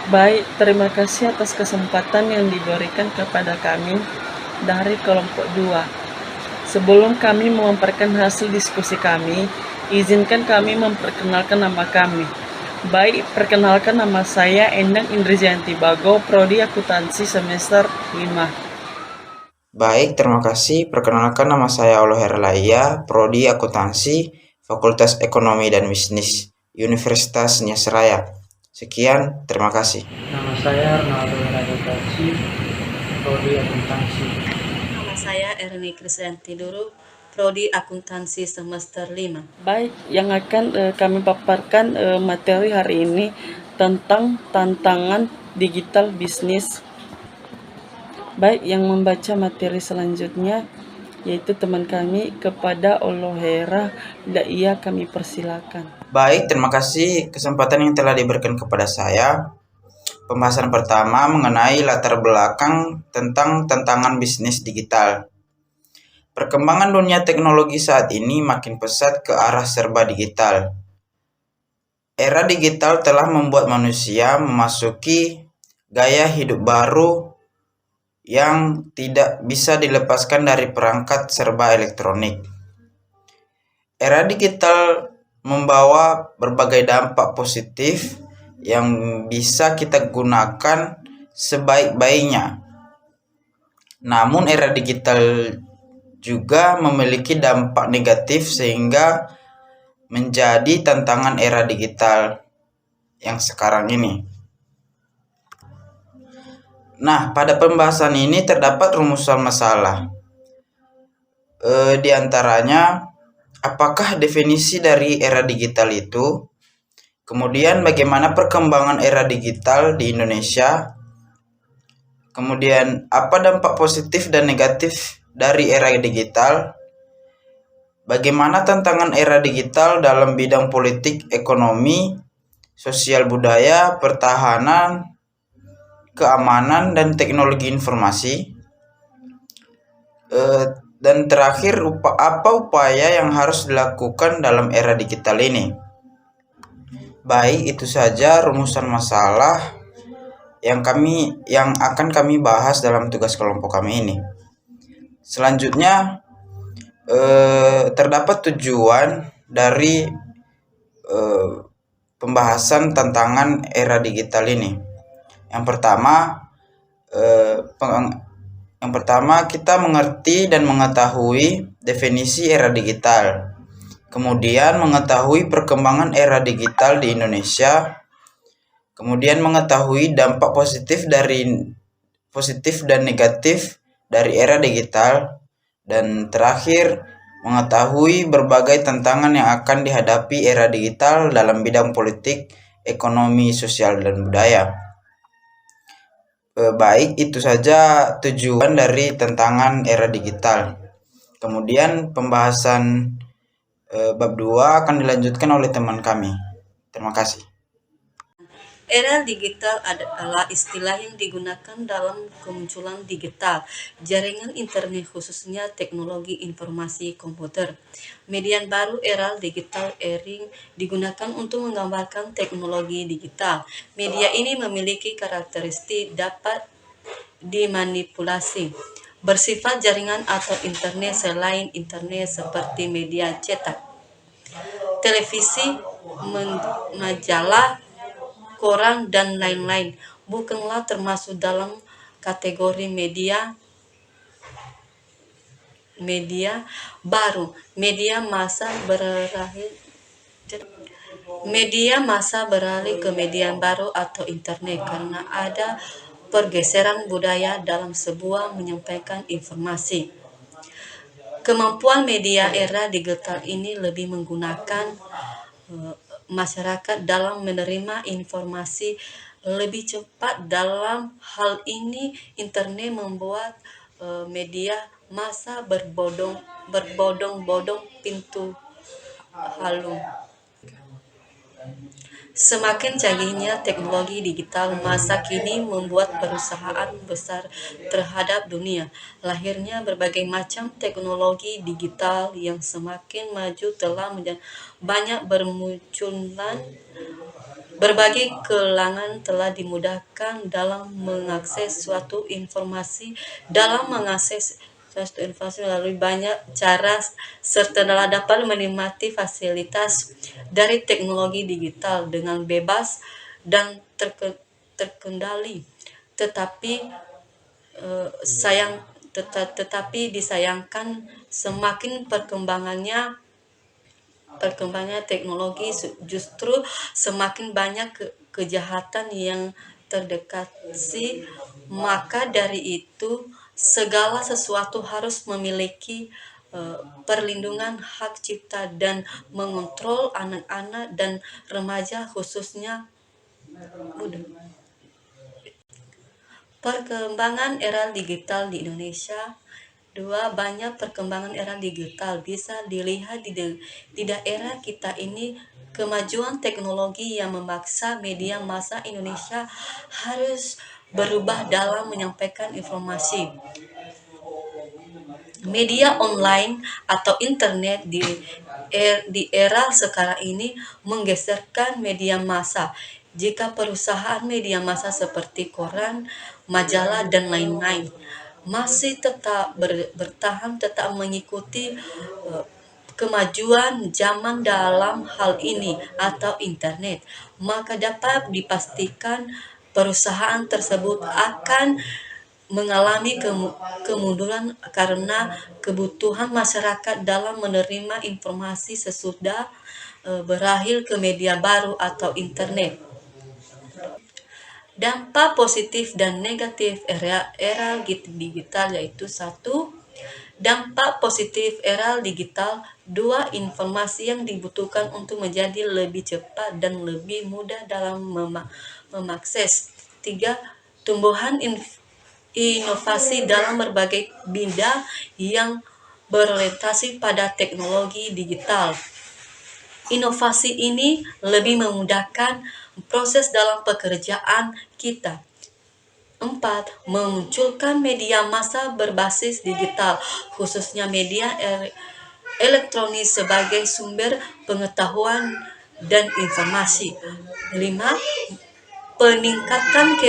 Baik, terima kasih atas kesempatan yang diberikan kepada kami dari kelompok 2. Sebelum kami memaparkan hasil diskusi kami, izinkan kami memperkenalkan nama kami. Baik, perkenalkan nama saya Endang Indrijanti Bago, Prodi Akuntansi semester 5. Baik, terima kasih. Perkenalkan nama saya Oloher Laia, Prodi Akuntansi, Fakultas Ekonomi dan Bisnis, Universitas Nias Raya. Sekian, terima kasih. Nama saya Ronaldo Raditya, Prodi Akuntansi. Nama saya Erni Krisyanti Duru, Prodi Akuntansi semester 5. Baik, yang akan kami paparkan materi hari ini tentang tantangan digital bisnis. Baik, yang membaca materi selanjutnya yaitu teman kami kepada Olohera Daia, kami persilakan. Baik, terima kasih kesempatan yang telah diberikan kepada saya. Pembahasan pertama mengenai latar belakang tentang tantangan bisnis digital. Perkembangan dunia teknologi saat ini makin pesat ke arah serba digital. Era digital telah membuat manusia memasuki gaya hidup baru yang tidak bisa dilepaskan dari perangkat serba elektronik. Era digital membawa berbagai dampak positif yang bisa kita gunakan sebaik-baiknya. Namun era digital juga memiliki dampak negatif sehingga menjadi tantangan era digital yang sekarang ini. Nah, pada pembahasan ini terdapat rumusan masalah. Di antaranya, apakah definisi dari era digital itu? Kemudian bagaimana perkembangan era digital di Indonesia? Kemudian apa dampak positif dan negatif dari era digital? Bagaimana tantangan era digital dalam bidang politik, ekonomi, sosial budaya, pertahanan, keamanan, dan teknologi informasi? Dan terakhir, apa upaya yang harus dilakukan dalam era digital ini? Baik, itu saja rumusan masalah yang akan kami bahas dalam tugas kelompok kami ini. Selanjutnya, terdapat tujuan dari pembahasan tantangan era digital ini. Yang pertama, kita mengerti dan mengetahui definisi era digital. Kemudian mengetahui perkembangan era digital di Indonesia. Kemudian mengetahui dampak positif dan negatif dari era digital. Dan terakhir, mengetahui berbagai tantangan yang akan dihadapi era digital dalam bidang politik, ekonomi, sosial, dan budaya. Baik, itu saja tujuan dari tantangan era digital. Kemudian pembahasan bab 2 akan dilanjutkan oleh teman kami. Terima kasih. Era digital adalah istilah yang digunakan dalam kemunculan digital, jaringan internet khususnya teknologi informasi komputer. Median baru era digital airing digunakan untuk menggambarkan teknologi digital. Media ini memiliki karakteristik dapat dimanipulasi, bersifat jaringan atau internet selain internet seperti media cetak, televisi, majalah, koran, dan lain-lain bukanlah termasuk dalam kategori media baru. Media massa beralih ke media baru atau internet karena ada pergeseran budaya dalam sebuah menyampaikan informasi. Kemampuan media era digital ini lebih menggunakan masyarakat dalam menerima informasi lebih cepat. Dalam hal ini, internet membuat media massa berbondong-bondong pintu halus. Semakin canggihnya teknologi digital masa kini membuat perusahaan besar terhadap dunia. Lahirnya berbagai macam teknologi digital yang semakin maju telah banyak bermunculan Berbagai kalangan telah dimudahkan dalam mengakses suatu informasi melalui banyak cara serta telah dapat menikmati fasilitas dari teknologi digital dengan bebas dan terkendali. Tetapi disayangkan semakin perkembangannya teknologi justru semakin banyak kejahatan yang terdeteksi. Maka dari itu segala sesuatu harus memiliki perlindungan hak cipta dan mengontrol anak-anak dan remaja khususnya muda. Perkembangan era digital di Indonesia. Banyak perkembangan era digital bisa dilihat di daerah kita ini. Kemajuan teknologi yang memaksa media massa Indonesia harus berubah dalam menyampaikan informasi. Media online atau internet di era sekarang ini menggeserkan media massa. Jika perusahaan media massa seperti koran, majalah, dan lain-lain masih tetap bertahan tetap mengikuti kemajuan zaman dalam hal ini atau internet, maka dapat dipastikan perusahaan tersebut akan mengalami kemunduran karena kebutuhan masyarakat dalam menerima informasi sesudah berakhir ke media baru atau internet. Dampak positif dan negatif era digital yaitu 1. Dampak positif era digital. 2. Informasi yang dibutuhkan untuk menjadi lebih cepat dan lebih mudah dalam mengakses. 3. Tumbuhan inovasi dalam berbagai bidang yang berorientasi pada teknologi digital. Inovasi ini lebih memudahkan proses dalam pekerjaan kita. 4. Memunculkan media massa berbasis digital, khususnya media elektronik sebagai sumber pengetahuan dan informasi. 5. Peningkatan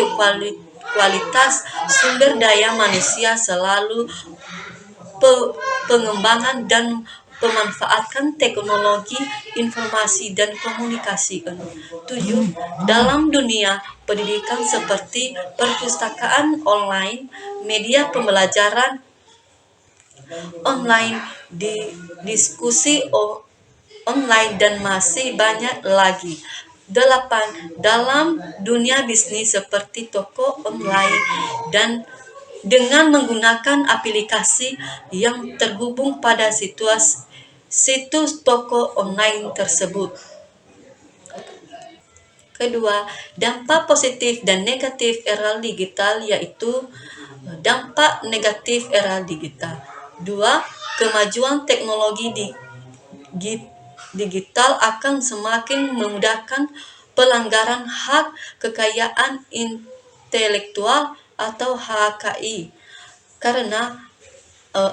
kualitas sumber daya manusia selalu pengembangan dan pemanfaatan teknologi informasi dan komunikasi. 7. Dalam dunia pendidikan seperti perpustakaan online, media pembelajaran online, diskusi online, dan masih banyak lagi. 8. Dalam dunia bisnis seperti toko online dan dengan menggunakan aplikasi yang terhubung pada situs toko online tersebut. Kedua, dampak positif dan negatif era digital yaitu dampak negatif era digital. 2. Kemajuan teknologi digital akan semakin memudahkan pelanggaran hak kekayaan intelektual atau HKI karena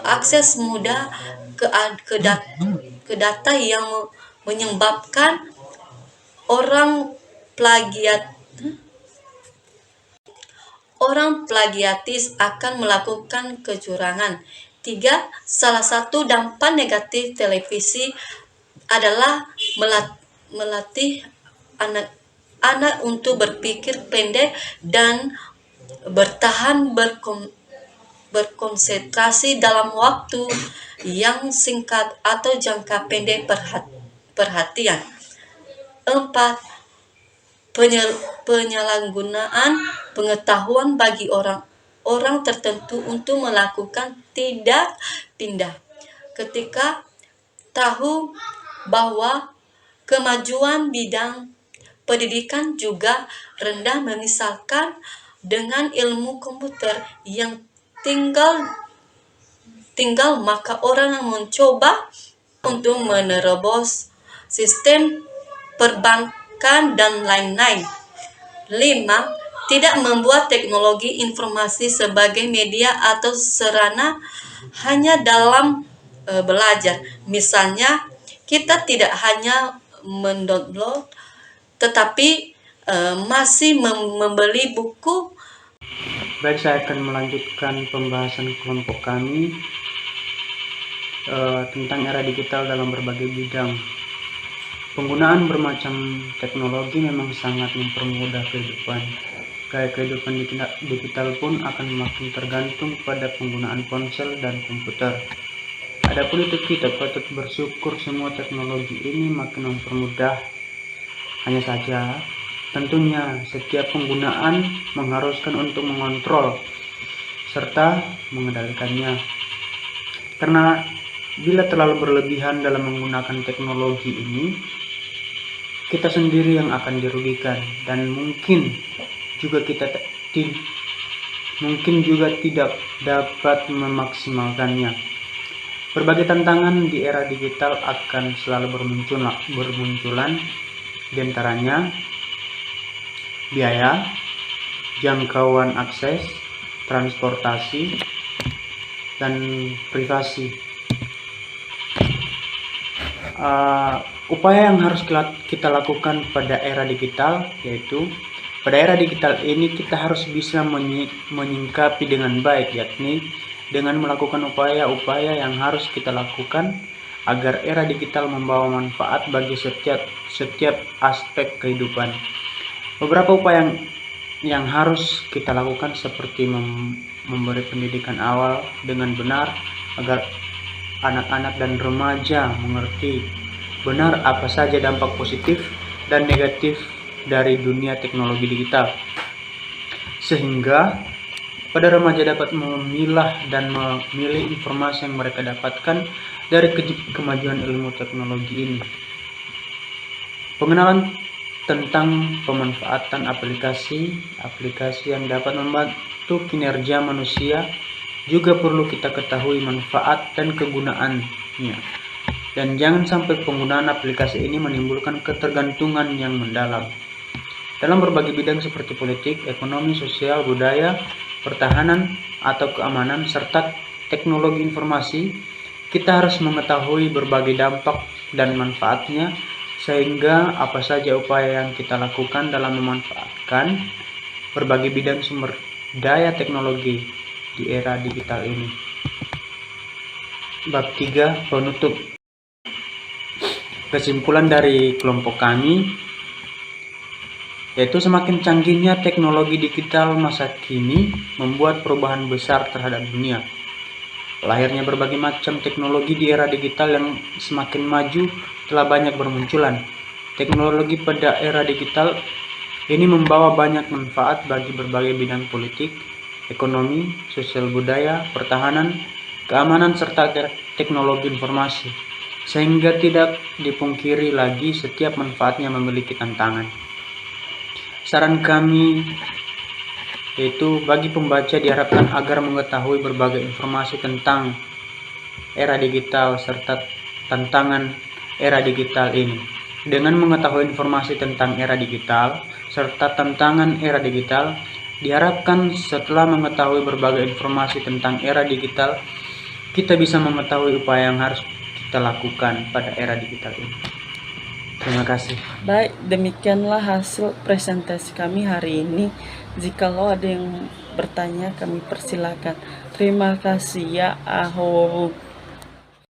akses mudah ke data yang menyebabkan orang plagiatis akan melakukan kecurangan. 3. Salah satu dampak negatif televisi adalah melatih anak untuk berpikir pendek dan bertahan berkonsentrasi dalam waktu yang singkat atau jangka pendek perhatian. 4. Penyalahgunaan pengetahuan bagi orang tertentu untuk melakukan tindak pindah. Ketika tahu bahwa kemajuan bidang pendidikan juga rendah, misalkan dengan ilmu komputer yang tinggal maka orang mencoba untuk menerobos sistem perbankan dan lain-lain. 5. Tidak membuat teknologi informasi sebagai media atau sarana hanya dalam belajar. Misalnya, kita tidak hanya mendownload, tetapi masih membeli buku. Baik, saya akan melanjutkan pembahasan kelompok kami tentang era digital dalam berbagai bidang. Penggunaan bermacam teknologi memang sangat mempermudah kehidupan. Gaya kehidupan digital pun akan makin tergantung pada penggunaan ponsel dan komputer. Adapun itu kita patut bersyukur semua teknologi ini makin mempermudah. Hanya saja, tentunya setiap penggunaan mengharuskan untuk mengontrol serta mengendalikannya. Karena bila terlalu berlebihan dalam menggunakan teknologi ini, kita sendiri yang akan dirugikan dan mungkin juga tidak dapat memaksimalkannya. Berbagai tantangan di era digital akan selalu bermunculan, diantaranya biaya, jangkauan akses, transportasi, dan privasi. Upaya yang harus kita lakukan pada era digital yaitu pada era digital ini kita harus bisa menyingkapi dengan baik, yakni dengan melakukan upaya-upaya yang harus kita lakukan agar era digital membawa manfaat bagi setiap aspek kehidupan. Beberapa upaya yang harus kita lakukan seperti memberi pendidikan awal dengan benar agar anak-anak dan remaja mengerti benar apa saja dampak positif dan negatif dari dunia teknologi digital, sehingga pada remaja dapat memilah dan memilih informasi yang mereka dapatkan dari kemajuan ilmu teknologi ini. Pengenalan tentang pemanfaatan aplikasi yang dapat membantu kinerja manusia juga perlu kita ketahui manfaat dan kegunaannya. Dan jangan sampai penggunaan aplikasi ini menimbulkan ketergantungan yang mendalam. Dalam berbagai bidang seperti politik, ekonomi, sosial, budaya, pertahanan, atau keamanan, serta teknologi informasi, kita harus mengetahui berbagai dampak dan manfaatnya, sehingga apa saja upaya yang kita lakukan dalam memanfaatkan berbagai bidang sumber daya teknologi di era digital ini. Bab 3, penutup. Kesimpulan dari kelompok kami yaitu semakin canggihnya teknologi digital masa kini membuat perubahan besar terhadap dunia. Lahirnya berbagai macam teknologi di era digital yang semakin maju telah banyak bermunculan. Teknologi pada era digital ini membawa banyak manfaat bagi berbagai bidang politik, ekonomi, sosial budaya, pertahanan, keamanan, serta teknologi informasi. Sehingga tidak dipungkiri lagi setiap manfaatnya memiliki tantangan. Saran kami yaitu bagi pembaca diharapkan agar mengetahui berbagai informasi tentang era digital serta tantangan era digital ini. Dengan mengetahui informasi tentang era digital serta tantangan era digital, diharapkan setelah mengetahui berbagai informasi tentang era digital, kita bisa mengetahui upaya yang harus kita lakukan pada era digital ini. Terima kasih. Baik, demikianlah hasil presentasi kami hari ini. Jikalau ada yang bertanya, kami persilakan. Terima kasih ya, Aho.